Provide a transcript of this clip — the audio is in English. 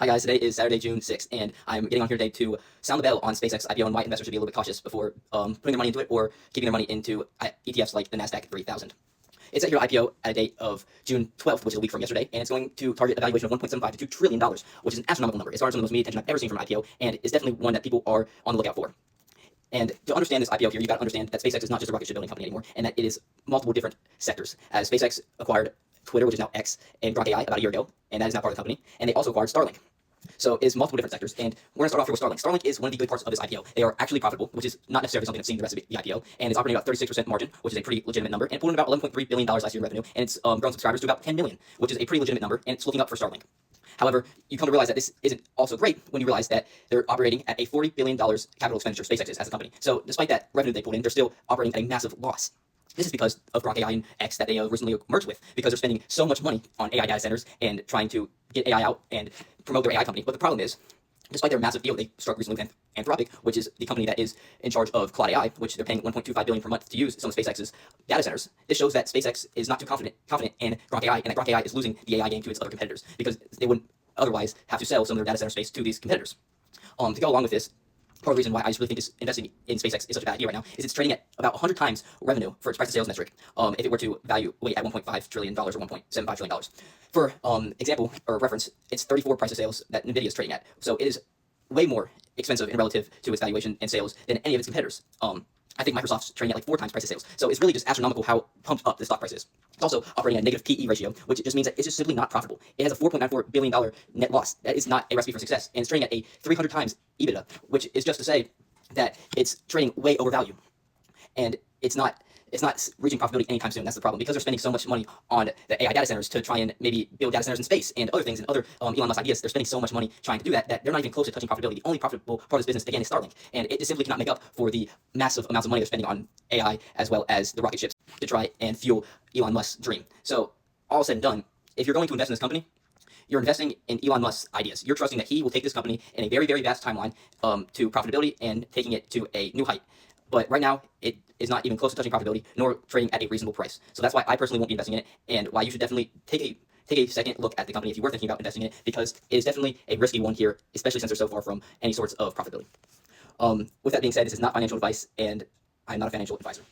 Hi guys, today is Saturday, June 6th, and I'm getting on here today to sound the bell on SPACEX IPO and why investors should be a little bit cautious before putting their money into it or keeping their money into ETFs like the NASDAQ 3000. It's set here IPO at a date of June 12th, which is a week from yesterday, and it's going to target a valuation of $1.75 to $2 trillion, which is an astronomical number. It's far some of the most media attention I've ever seen from an IPO, and is definitely one that people are on the lookout for. And to understand this IPO here, you've got to understand that SpaceX is not just a rocket ship building company anymore, and that it is multiple different sectors. As SpaceX acquired Twitter, which is now X, and Grok AI about a year ago, and that is now part of the company, and they also acquired Starlink. So it is multiple different sectors, and we're going to start off here with Starlink. Starlink is one of the good parts of this IPO. They are actually profitable, which is not necessarily something that's seen in the rest of the IPO, and it's operating about 36% margin, which is a pretty legitimate number, and it pulled in about $11.3 billion last year in revenue, and it's grown subscribers to about 10 million, which is a pretty legitimate number, and it's looking up for Starlink. However, you come to realize that this isn't also great when you realize that they're operating at a $40 billion capital expenditure, SpaceX is, as a company. So despite that revenue they pulled in, they're still operating at a massive loss. This is because of Grok AI and X that they recently merged with, because they're spending so much money on AI data centers and trying to get AI out and promote their AI company. But the problem is, despite their massive deal they struck recently with Anthropic, which is the company that is in charge of Claude AI, which they're paying $1.25 billion per month to use some of SpaceX's data centers, this shows that SpaceX is not too confident in Grok AI, and that Grok AI is losing the AI game to its other competitors, because they wouldn't otherwise have to sell some of their data center space to these competitors. To go along with this, part of the reason why I just really think investing in SpaceX is such a bad idea right now is it's trading at about 100 times revenue for its price to sales metric, if it were to weight at $1.5 trillion or $1.75 trillion. For example or reference, it's 34 price to sales that NVIDIA is trading at. So it is way more expensive in relative to its valuation and sales than any of its competitors. I think Microsoft's trading at like 4 times price to sales. So it's really just astronomical how pumped up the stock price is. It's also operating at a negative PE ratio, which just means that it's just simply not profitable. It has a $4.94 billion net loss. That is not a recipe for success. And it's trading at a 300 times EBITDA, which is just to say that it's trading way overvalued. And it's not reaching profitability anytime soon. That's the problem, because they're spending so much money on the AI data centers to try and maybe build data centers in space and other things and other Elon Musk ideas. They're spending so much money trying to do that they're not even close to touching profitability. The only profitable part of this business, again, is Starlink, and it just simply cannot make up for the massive amounts of money they're spending on AI as well as the rocket ships to try and fuel Elon Musk's dream. So all said and done, if you're going to invest in this company, you're investing in Elon Musk's ideas. You're trusting that he will take this company in a very, very vast timeline to profitability and taking it to a new height. But right now, it is not even close to touching profitability, nor trading at a reasonable price. So that's why I personally won't be investing in it, and why you should definitely take a second look at the company if you were thinking about investing in it, because it is definitely a risky one here, especially since they're so far from any sorts of profitability. With that being said, this is not financial advice, and I'm not a financial advisor.